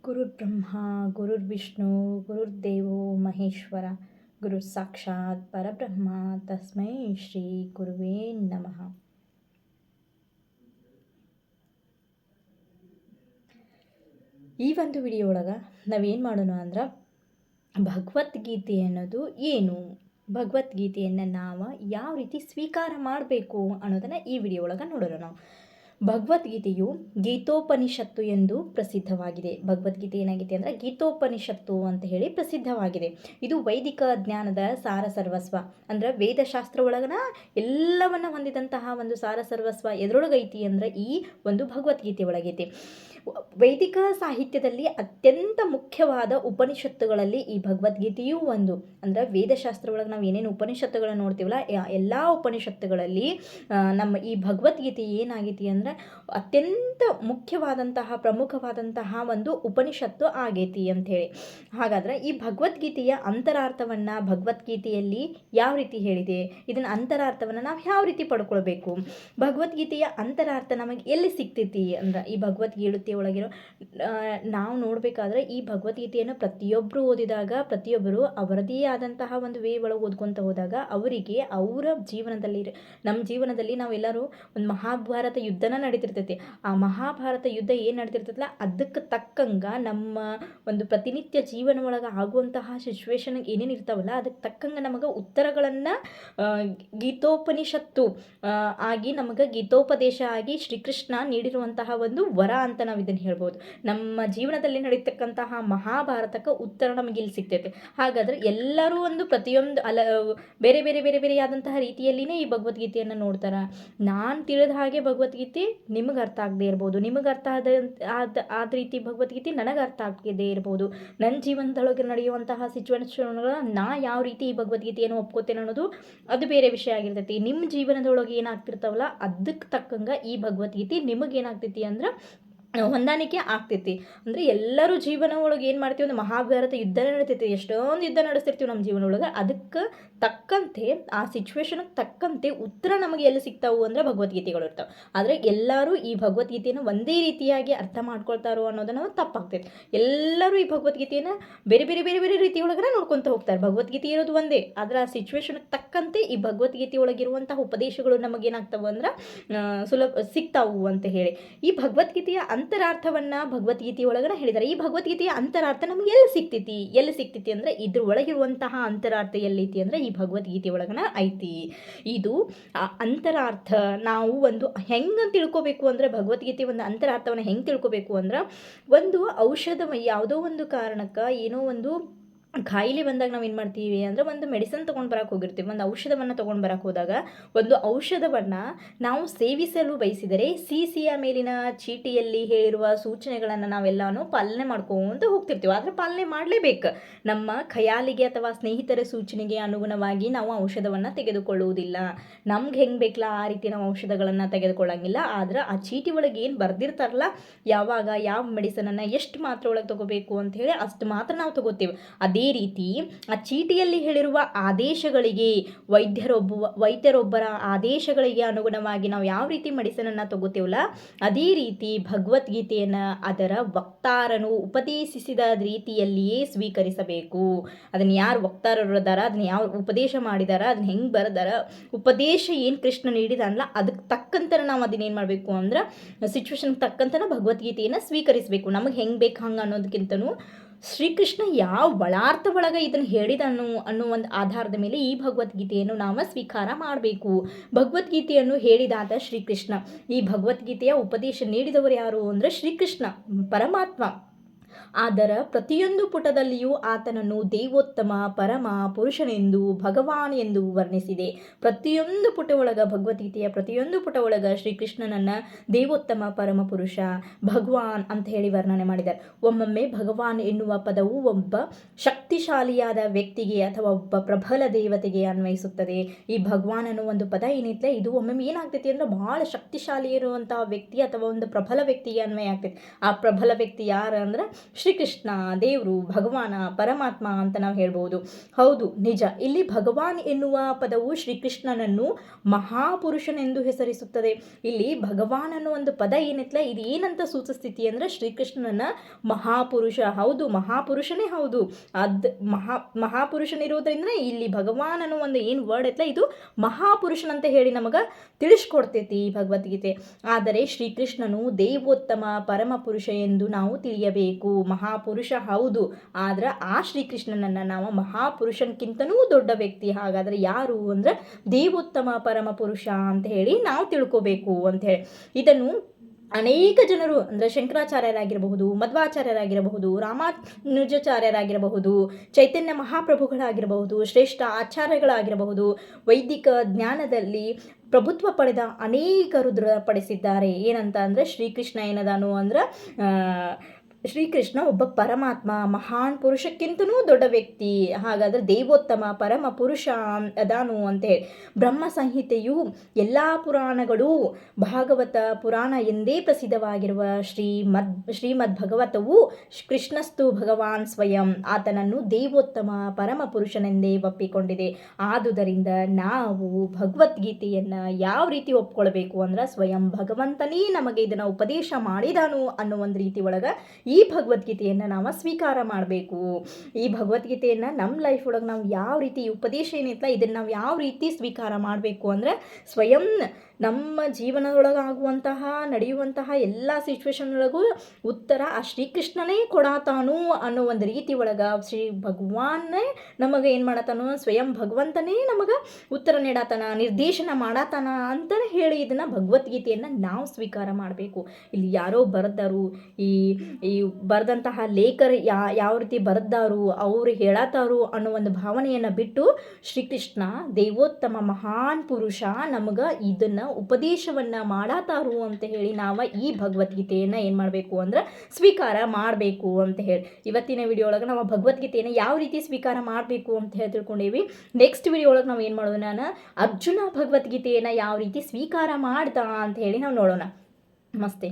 ಗುರುರ್ಬ್ರಹ್ಮ ಗುರುರ್ವಿಷ್ಣು ಗುರುರ್ದೇವೋ ಮಹೇಶ್ವರ ಗುರು ಸಾಕ್ಷಾತ್ ಪರಬ್ರಹ್ಮ ತಸ್ಮೈ ಶ್ರೀ ಗುರುವೇ ನಮಃ. ಈ ಒಂದು ವಿಡಿಯೋ ಒಳಗೆ ನಾವೇನು ಮಾಡೋಣ ಅಂದ್ರೆ ಭಗವದ್ಗೀತೆ ಅನ್ನೋದು ಏನು, ಭಗವದ್ಗೀತೆಯನ್ನು ನಾವು ಯಾವ ರೀತಿ ಸ್ವೀಕಾರ ಮಾಡಬೇಕು ಅನ್ನೋದನ್ನು ಈ ವಿಡಿಯೋ ಒಳಗೆ ನೋಡೋಣ. ನಾವು ಭಗವದ್ಗೀತೆಯು ಗೀತೋಪನಿಷತ್ತು ಎಂದು ಪ್ರಸಿದ್ಧವಾಗಿದೆ. ಭಗವದ್ಗೀತೆ ಏನಾಗಿದೆ ಅಂದರೆ ಗೀತೋಪನಿಷತ್ತು ಅಂತ ಹೇಳಿ ಪ್ರಸಿದ್ಧವಾಗಿದೆ. ಇದು ವೈದಿಕ ಜ್ಞಾನದ ಸಾರ ಸರ್ವಸ್ವ, ಅಂದ್ರೆ ವೇದಶಾಸ್ತ್ರ ಒಳಗನ ಎಲ್ಲವನ್ನ ಹೊಂದಿದಂತಹ ಒಂದು ಸಾರ ಸರ್ವಸ್ವ ಎದ್ರೊಳಗೈತಿ ಅಂದ್ರೆ ಈ ಒಂದು ಭಗವದ್ಗೀತೆ ಒಳಗೈತಿ. ವೈದಿಕ ಸಾಹಿತ್ಯದಲ್ಲಿ ಅತ್ಯಂತ ಮುಖ್ಯವಾದ ಉಪನಿಷತ್ತುಗಳಲ್ಲಿ ಈ ಭಗವದ್ಗೀತೆಯೂ ಒಂದು. ಅಂದ್ರೆ ವೇದಶಾಸ್ತ್ರ ಒಳಗೆ ನಾವು ಏನೇನು ಉಪನಿಷತ್ತುಗಳನ್ನ ನೋಡ್ತೀವಲ್ಲ, ಎಲ್ಲ ಉಪನಿಷತ್ತುಗಳಲ್ಲಿ ನಮ್ಮ ಈ ಭಗವದ್ಗೀತೆ ಏನಾಗೈತಿ ಅಂದ್ರೆ ಅತ್ಯಂತ ಮುಖ್ಯವಾದಂತಹ ಪ್ರಮುಖವಾದಂತಹ ಒಂದು ಉಪನಿಷತ್ತು ಆಗೈತಿ ಅಂಥೇಳಿ. ಹಾಗಾದ್ರೆ ಈ ಭಗವದ್ಗೀತೆಯ ಅಂತರಾರ್ಥವನ್ನು ಭಗವದ್ಗೀತೆಯಲ್ಲಿ ಯಾವ ರೀತಿ ಹೇಳಿದೆ, ಇದನ್ನ ಅಂತರಾರ್ಥವನ್ನು ನಾವು ಯಾವ ರೀತಿ ಪಡ್ಕೊಳ್ಬೇಕು, ಭಗವದ್ಗೀತೆಯ ಅಂತರಾರ್ಥ ನಮಗೆ ಎಲ್ಲಿ ಸಿಗ್ತೈತಿ ಅಂದ್ರೆ ಈ ಭಗವದ್ಗೀತೆ ಒಳಗಿರೋ ನಾವು ನೋಡಬೇಕಾದ್ರೆ ಈ ಭಗವದ್ಗೀತೆಯನ್ನು ಪ್ರತಿಯೊಬ್ಬರು ಓದಿದಾಗ ಪ್ರತಿಯೊಬ್ಬರು ಅವರದೇ ಆದಂತಹ ಒಂದು ವೇ ಒಳಗೆ ಓದ್ಕೊತ ಹೋದಾಗ ಅವರಿಗೆ ಅವರ ಜೀವನದಲ್ಲಿ ನಮ್ಮ ಜೀವನದಲ್ಲಿ ನಾವೆಲ್ಲರೂ ಒಂದು ಮಹಾಭಾರತ ಯುದ್ಧನ ನಡೀತಿರ್ತೈತಿ. ಆ ಮಹಾಭಾರತ ಯುದ್ಧ ಏನು ನಡೀತಿರ್ತೈತಲ್ಲ ಅದಕ್ಕೆ ತಕ್ಕಂಗೆ ನಮ್ಮ ಒಂದು ಪ್ರತಿನಿತ್ಯ ಜೀವನ ಒಳಗೆ ಆಗುವಂತಹ ಸಿಚುವೇಶನ್ ಏನೇನು ಇರ್ತಾವಲ್ಲ ಅದಕ್ಕೆ ತಕ್ಕಂಗೆ ನಮಗೆ ಉತ್ತರಗಳನ್ನು ಗೀತೋಪನಿಷತ್ತು ಆಗಿ ನಮಗೆ ಗೀತೋಪದೇಶ ಆಗಿ ಶ್ರೀಕೃಷ್ಣ ನೀಡಿರುವಂತಹ ಒಂದು ವರ ಅಂತ ನಾವು ಇದನ್ನು ಹೇಳ್ಬೋದು. ನಮ್ಮ ಜೀವನದಲ್ಲಿ ನಡೀತಕ್ಕಂತಹ ಮಹಾಭಾರತಕ್ಕೆ ಉತ್ತರ ನಮಗೆ ಇಲ್ಲಿ ಸಿಗ್ತೈತೆ. ಹಾಗಾದ್ರೆ ಎಲ್ಲರೂ ಒಂದು ಪ್ರತಿಯೊಂದು ಬೇರೆ ಬೇರೆ ಬೇರೆ ಬೇರೆ ಆದಂತಹ ರೀತಿಯಲ್ಲಿನೇ ಈ ಭಗವದ್ಗೀತೆಯನ್ನು ನೋಡ್ತಾರೆ. ನಾನು ತಿಳಿದ ಹಾಗೆ ಭಗವದ್ಗೀತೆ ನಿಮಗೆ ಅರ್ಥ ಆಗದೆ ಇರ್ಬೋದು, ನಿಮಗೆ ಅರ್ಥ ಆದ ರೀತಿ ಭಗವದ್ಗೀತೆ ನನಗೆ ಅರ್ಥ ಆಗದೆ ಇರ್ಬೋದು. ನನ್ನ ಜೀವನದೊಳಗೆ ನಡೆಯುವಂತಹ ಸಿಚುವೇಶನ್ಗಳ ನಾ ಯಾವ ರೀತಿ ಈ ಭಗವದ್ಗೀತೆಯನ್ನು ಒಪ್ಕೋತೇನೆ ಅನ್ನೋದು ಅದು ಬೇರೆ ವಿಷಯ ಆಗಿರ್ತೈತಿ. ನಿಮ್ಮ ಜೀವನದೊಳಗೆ ಏನಾಗ್ತಿರ್ತಾವಲ್ಲ ಅದಕ್ಕೆ ತಕ್ಕಂಗೆ ಈ ಭಗವದ್ಗೀತೆ ನಿಮಗೆ ಏನಾಗ್ತೈತಿ ಅಂದ್ರೆ ಹೊಂದಾಣಿಕೆ ಆಗ್ತೈತಿ. ಅಂದರೆ ಎಲ್ಲರೂ ಜೀವನ ಒಳಗೆ ಏನು ಮಾಡ್ತೀವಿ ಅಂದ್ರೆ ಮಹಾಭಾರತ ಯುದ್ಧ ನಡೀತೈತಿ, ಎಷ್ಟೊಂದು ಯುದ್ಧ ನಡೆಸ್ತಿರ್ತೀವಿ ನಮ್ಮ ಜೀವನ ಒಳಗೆ. ಅದಕ್ಕೆ ತಕ್ಕಂತೆ ಆ ಸಿಚುವೇಶನ್ಗೆ ತಕ್ಕಂತೆ ಉತ್ತರ ನಮಗೆ ಎಲ್ಲಿ ಸಿಗ್ತಾವು ಅಂದ್ರೆ ಭಗವದ್ಗೀತೆಗಳು ಇರ್ತಾವೆ. ಆದರೆ ಎಲ್ಲರೂ ಈ ಭಗವದ್ಗೀತೆಯನ್ನು ಒಂದೇ ರೀತಿಯಾಗಿ ಅರ್ಥ ಮಾಡ್ಕೊಳ್ತಾರೋ ಅನ್ನೋದನ್ನು ತಪ್ಪಾಗ್ತೈತಿ. ಎಲ್ಲರೂ ಈ ಭಗವದ್ಗೀತೆಯನ್ನು ಬೇರೆ ಬೇರೆ ಬೇರೆ ಬೇರೆ ರೀತಿಯೊಳಗಡೆ ನೋಡ್ಕೊತ ಹೋಗ್ತಾರೆ. ಭಗವದ್ಗೀತೆ ಇರೋದು ಒಂದೇ, ಆದರೆ ಆ ಸಿಚುವೇಶನ್ಗೆ ತಕ್ಕಂತೆ ಈ ಭಗವದ್ಗೀತೆ ಒಳಗಿರುವಂತಹ ಉಪದೇಶಗಳು ನಮಗೇನಾಗ್ತಾವೆ ಅಂದ್ರೆ ಸುಲಭ ಸಿಗ್ತಾವು ಅಂತ ಹೇಳಿ ಈ ಭಗವದ್ಗೀತೆಯ ಅಂತರಾರ್ಥವನ್ನ ಭಗವದ್ಗೀತೆ ಒಳಗಡೆ ಹೇಳಿದ್ದಾರೆ. ಈ ಭಗವದ್ಗೀತೆಯ ಅಂತರಾರ್ಥ ನಮ್ಗೆ ಎಲ್ಲಿ ಸಿಗ್ತೈತಿ ಅಂದ್ರೆ ಇದ್ರ ಒಳಗಿರುವಂತಹ ಅಂತರಾರ್ಥ ಎಲ್ಲೈತಿ ಅಂದ್ರೆ ಈ ಭಗವದ್ಗೀತೆ ಒಳಗನ ಐತಿ. ಇದು ಅಂತರಾರ್ಥ ನಾವು ಒಂದು ಹೆಂಗೆ ತಿಳ್ಕೊಬೇಕು ಅಂದ್ರೆ ಭಗವದ್ಗೀತೆ ಒಂದು ಅಂತರಾರ್ಥವನ್ನು ಹೆಂಗೆ ತಿಳ್ಕೊಬೇಕು ಅಂದ್ರೆ ಒಂದು ಔಷಧ ಯಾವುದೋ ಒಂದು ಕಾರಣಕ್ಕೆ ಏನೋ ಒಂದು ಕಾಯಿಲೆ ಬಂದಾಗ ನಾವು ಏನು ಮಾಡ್ತೀವಿ ಅಂದರೆ ಒಂದು ಮೆಡಿಸನ್ ತೊಗೊಂಡು ಬರೋಕೆ ಹೋಗಿರ್ತೀವಿ, ಒಂದು ಔಷಧವನ್ನು ತೊಗೊಂಡು ಬರೋಕೆ ಹೋದಾಗ ಒಂದು ಔಷಧವನ್ನು ನಾವು ಸೇವಿಸಲು ಬಯಸಿದರೆ ಸಿಯ ಮೇಲಿನ ಚೀಟಿಯಲ್ಲಿ ಹೇಳಿರುವ ಸೂಚನೆಗಳನ್ನು ನಾವೆಲ್ಲನೂ ಪಾಲನೆ ಮಾಡ್ಕೊಂತ ಹೋಗ್ತಿರ್ತೀವಿ. ಆದರೆ ಪಾಲನೆ ಮಾಡಲೇಬೇಕು. ನಮ್ಮ ಖಯಾಲಿಗೆ ಅಥವಾ ಸ್ನೇಹಿತರ ಸೂಚನೆಗೆ ಅನುಗುಣವಾಗಿ ನಾವು ಔಷಧವನ್ನು ತೆಗೆದುಕೊಳ್ಳುವುದಿಲ್ಲ. ನಮ್ಗೆ ಹೆಂಗೆ ಬೇಕಲ್ಲ ಆ ರೀತಿ ನಾವು ಔಷಧಗಳನ್ನು ತೆಗೆದುಕೊಳ್ಳಂಗಿಲ್ಲ. ಆದರೆ ಆ ಚೀಟಿ ಒಳಗೆ ಏನು ಬರೆದಿರ್ತಾರಲ್ಲ ಯಾವಾಗ ಯಾವ ಮೆಡಿಸನನ್ನು ಎಷ್ಟು ಮಾತ್ರ ಒಳಗೆ ತೊಗೋಬೇಕು ಅಂತ ಹೇಳಿ ಅಷ್ಟು ಮಾತ್ರ ನಾವು ತೊಗೋತೀವಿ. ಅದೇ ರೀತಿ ಆ ಚೀಟಿಯಲ್ಲಿ ಹೇಳಿರುವ ಆದೇಶಗಳಿಗೆ ವೈದ್ಯರೊಬ್ಬರ ಆದೇಶಗಳಿಗೆ ಅನುಗುಣವಾಗಿ ನಾವು ಯಾವ ರೀತಿ ಮೆಡಿಸನನ್ನು ತಗೋತೀವಲ್ಲ ಅದೇ ರೀತಿ ಭಗವದ್ಗೀತೆಯನ್ನು ಅದರ ವಕ್ತಾರನು ಉಪದೇಶಿಸಿದ ರೀತಿಯಲ್ಲಿಯೇ ಸ್ವೀಕರಿಸಬೇಕು. ಅದನ್ನು ಯಾರು ವಕ್ತಾರರು ಅದಾರ, ಅದನ್ನ ಯಾವ ಉಪದೇಶ ಮಾಡಿದಾರ, ಅದನ್ನ ಹೆಂಗೆ ಬರೆದಾರ, ಉಪದೇಶ ಏನು ಕೃಷ್ಣ ನೀಡಿದಾನಲ್ಲ ಅದಕ್ಕೆ ತಕ್ಕಂತೆ ನಾವು ಅದನ್ನೇನು ಮಾಡಬೇಕು ಅಂದ್ರೆ ಸಿಚುವೇಶನ್ಗೆ ತಕ್ಕಂತೆ ಭಗವದ್ಗೀತೆಯನ್ನು ಸ್ವೀಕರಿಸಬೇಕು. ನಮಗೆ ಹೆಂಗೆ ಬೇಕು ಹಂಗೆ ಅನ್ನೋದಕ್ಕಿಂತನೂ ಶ್ರೀಕೃಷ್ಣ ಯಾವ ಬಲಾರ್ಥ ಒಳಗೆ ಇದನ್ನು ಹೇಳಿದನು ಅನ್ನೋ ಒಂದು ಆಧಾರದ ಮೇಲೆ ಈ ಭಗವದ್ಗೀತೆಯನ್ನು ನಾವು ಸ್ವೀಕಾರ ಮಾಡಬೇಕು. ಭಗವದ್ಗೀತೆಯನ್ನು ಹೇಳಿದಾದ ಶ್ರೀಕೃಷ್ಣ. ಈ ಭಗವದ್ಗೀತೆಯ ಉಪದೇಶ ನೀಡಿದವರು ಯಾರು ಅಂದರೆ ಶ್ರೀಕೃಷ್ಣ ಪರಮಾತ್ಮ. ಅದರ ಪ್ರತಿಯೊಂದು ಪುಟದಲ್ಲಿಯೂ ಆತನನ್ನು ದೇವೋತ್ತಮ ಪರಮ ಪುರುಷನೆಂದು ಭಗವಾನ್ ಎಂದು ವರ್ಣಿಸಿದೆ. ಪ್ರತಿಯೊಂದು ಪುಟ ಒಳಗ ಭಗವದ್ಗೀತೆಯ ಪ್ರತಿಯೊಂದು ಪುಟ ಒಳಗ ಶ್ರೀಕೃಷ್ಣನನ್ನು ದೇವೋತ್ತಮ ಪರಮ ಪುರುಷ ಭಗವಾನ್ ಅಂತ ಹೇಳಿ ವರ್ಣನೆ ಮಾಡಿದ್ದಾರೆ. ಒಮ್ಮೊಮ್ಮೆ ಭಗವಾನ್ ಎನ್ನುವ ಪದವು ಒಬ್ಬ ಶಕ್ತಿಶಾಲಿಯಾದ ವ್ಯಕ್ತಿಗೆ ಅಥವಾ ಒಬ್ಬ ಪ್ರಬಲ ದೇವತೆಗೆ ಅನ್ವಯಿಸುತ್ತದೆ. ಈ ಭಗವಾನ್ ಅನ್ನೋ ಒಂದು ಪದ ಏನಿದೆ ಇದು ಒಮ್ಮೊಮ್ಮೆ ಏನಾಗ್ತೈತಿ ಅಂದ್ರೆ ಬಹಳ ಶಕ್ತಿಶಾಲಿ ಇರುವಂತಹ ವ್ಯಕ್ತಿ ಅಥವಾ ಒಂದು ಪ್ರಬಲ ವ್ಯಕ್ತಿಗೆ ಅನ್ವಯ ಆಗ್ತೈತಿ. ಆ ಪ್ರಬಲ ವ್ಯಕ್ತಿ ಯಾರು ಅಂದ್ರೆ ಶ್ರೀಕೃಷ್ಣ ದೇವರು, ಭಗವಾನ, ಪರಮಾತ್ಮ ಅಂತ ನಾವು ಹೇಳ್ಬೋದು. ಹೌದು, ನಿಜ. ಇಲ್ಲಿ ಭಗವಾನ್ ಎನ್ನುವ ಪದವು ಶ್ರೀಕೃಷ್ಣನನ್ನು ಮಹಾಪುರುಷನೆಂದು ಹೆಸರಿಸುತ್ತದೆ. ಇಲ್ಲಿ ಭಗವಾನ್ ಅನ್ನೋ ಒಂದು ಪದ ಏನೈತಲ್ಲ, ಇದು ಏನಂತ ಸೂಚಿಸ್ತೈತಿ ಅಂದ್ರೆ ಶ್ರೀಕೃಷ್ಣನ ಮಹಾಪುರುಷ. ಹೌದು, ಮಹಾಪುರುಷನೇ ಹೌದು. ಮಹಾಪುರುಷನಿರೋದ್ರಿಂದ ಇಲ್ಲಿ ಭಗವಾನ್ ಅನ್ನೋ ಒಂದು ಏನು ವರ್ಡ್ ಐತಲ್ಲ, ಇದು ಮಹಾಪುರುಷನಂತ ಹೇಳಿ ನಮಗೆ ತಿಳಿಸ್ಕೊಡ್ತೈತಿ ಭಗವದ್ಗೀತೆ. ಆದರೆ ಶ್ರೀಕೃಷ್ಣನು ದೇವೋತ್ತಮ ಪರಮ ಪುರುಷ ಎಂದು ನಾವು ತಿಳಿಯಬೇಕು. ಮಹಾಪುರುಷ ಹೌದು, ಆದ್ರೆ ಆ ಶ್ರೀಕೃಷ್ಣನನ್ನ ನಾವು ಮಹಾಪುರುಷನ್ಕಿಂತನೂ ದೊಡ್ಡ ವ್ಯಕ್ತಿ. ಹಾಗಾದ್ರೆ ಯಾರು ಅಂದ್ರೆ ದೇವೋತ್ತಮ ಪರಮ ಪುರುಷ ಅಂತ ಹೇಳಿ ನಾವು ತಿಳ್ಕೋಬೇಕು ಅಂತ ಹೇಳಿ. ಇದನ್ನು ಅನೇಕ ಜನರು ಅಂದರೆ ಶಂಕರಾಚಾರ್ಯರಾಗಿರಬಹುದು, ಮಧ್ವಾಚಾರ್ಯರಾಗಿರಬಹುದು, ರಾಮಾನುಜಾಚಾರ್ಯರಾಗಿರಬಹುದು, ಚೈತನ್ಯ ಮಹಾಪ್ರಭುಗಳಾಗಿರಬಹುದು, ಶ್ರೇಷ್ಠ ಆಚಾರ್ಯಗಳಾಗಿರಬಹುದು, ವೈದಿಕ ಜ್ಞಾನದಲ್ಲಿ ಪ್ರಭುತ್ವ ಪಡೆದ ಅನೇಕರು ದೃಢಪಡಿಸಿದ್ದಾರೆ. ಏನಂತ ಅಂದರೆ ಶ್ರೀಕೃಷ್ಣ ಏನದಾನು ಅಂದ್ರೆ ಶ್ರೀಕೃಷ್ಣ ಒಬ್ಬ ಪರಮಾತ್ಮ, ಮಹಾನ್ ಪುರುಷಕ್ಕಿಂತನೂ ದೊಡ್ಡ ವ್ಯಕ್ತಿ. ಹಾಗಾದರೆ ದೇವೋತ್ತಮ ಪರಮ ಪುರುಷ ಅದಾನು ಅಂತ ಹೇಳಿ ಬ್ರಹ್ಮ ಸಂಹಿತೆಯು ಎಲ್ಲ ಪುರಾಣಗಳು ಭಾಗವತ ಪುರಾಣ ಎಂದೇ ಪ್ರಸಿದ್ಧವಾಗಿರುವ ಶ್ರೀಮದ್ ಭಗವತವು ಕೃಷ್ಣಸ್ತು ಭಗವಾನ್ ಸ್ವಯಂ, ಆತನನ್ನು ದೇವೋತ್ತಮ ಪರಮ ಪುರುಷನೆಂದೇ ಒಪ್ಪಿಕೊಂಡಿದೆ. ಆದುದರಿಂದ ನಾವು ಭಗವದ್ಗೀತೆಯನ್ನು ಯಾವ ರೀತಿ ಒಪ್ಕೊಳ್ಬೇಕು ಅಂದ್ರೆ ಸ್ವಯಂ ಭಗವಂತನೇ ನಮಗೆ ಇದನ್ನು ಉಪದೇಶ ಮಾಡಿದಾನು ಅನ್ನೋ ಒಂದು ರೀತಿ ಒಳಗೆ ಈ ಭಗವದ್ಗೀತೆಯನ್ನು ನಾವು ಸ್ವೀಕಾರ ಮಾಡಬೇಕು. ಈ ಭಗವದ್ಗೀತೆಯನ್ನು ನಮ್ಮ ಲೈಫ್ ಒಳಗೆ ನಾವು ಯಾವ ರೀತಿ ಉಪದೇಶ ಏನೈತಲ್ಲ ಇದನ್ನು ನಾವು ಯಾವ ರೀತಿ ಸ್ವೀಕಾರ ಮಾಡಬೇಕು ಅಂದರೆ ಸ್ವಯಂ ನಮ್ಮ ಜೀವನದೊಳಗಾಗುವಂತಹ ನಡೆಯುವಂತಹ ಎಲ್ಲ ಸಿಚುವೇಶನ್ ಒಳಗೂ ಉತ್ತರ ಆ ಶ್ರೀಕೃಷ್ಣನೇ ಕೊಡಾತಾನು ಅನ್ನೋ ಒಂದು ರೀತಿ ಒಳಗೆ ಶ್ರೀ ಭಗವಾನೇ ನಮಗೆ ಏನು ಮಾಡತಾನು, ಸ್ವಯಂ ಭಗವಂತನೇ ನಮಗೆ ಉತ್ತರ ನೀಡತಾನ, ನಿರ್ದೇಶನ ಮಾಡತಾನ ಅಂತಲೇ ಹೇಳಿ ಇದನ್ನು ಭಗವದ್ಗೀತೆಯನ್ನು ನಾವು ಸ್ವೀಕಾರ ಮಾಡಬೇಕು. ಇಲ್ಲಿ ಯಾರೋ ಬರೆದಾರು, ಈ ಬರೆದಂತಹ ಲೇಖರು ಯಾವ ರೀತಿ ಬರೆದಾರು, ಅವರು ಹೇಳತಾರು ಅನ್ನೋ ಒಂದು ಭಾವನೆಯನ್ನು ಬಿಟ್ಟು ಶ್ರೀಕೃಷ್ಣ ದೇವೋತ್ತಮ ಮಹಾನ್ ಪುರುಷ ನಮಗೆ ಇದನ್ನು ಉಪದೇಶವನ್ನು ಮಾಡತಾರು ಅಂತ ಹೇಳಿ ನಾವು ಈ ಭಗವದ್ಗೀತೆಯನ್ನು ಏನು ಮಾಡಬೇಕು ಅಂದ್ರೆ ಸ್ವೀಕಾರ ಮಾಡಬೇಕು ಅಂತ ಹೇಳಿ ಇವತ್ತಿನ ವಿಡಿಯೋ ಒಳಗೆ ನಾವು ಭಗವದ್ಗೀತೆಯನ್ನು ಯಾವ ರೀತಿ ಸ್ವೀಕಾರ ಮಾಡಬೇಕು ಅಂತ ಹೇಳಿ ತಿಳ್ಕೊಂಡೇವಿ. ನೆಕ್ಸ್ಟ್ ವಿಡಿಯೋ ಒಳಗೆ ನಾವು ಏನು ಮಾಡೋಣ, ಅರ್ಜುನ ಭಗವದ್ಗೀತೆಯನ್ನು ಯಾವ ರೀತಿ ಸ್ವೀಕಾರ ಮಾಡ್ದ ಅಂತ ಹೇಳಿ ನಾವು ನೋಡೋಣ. ನಮಸ್ತೆ.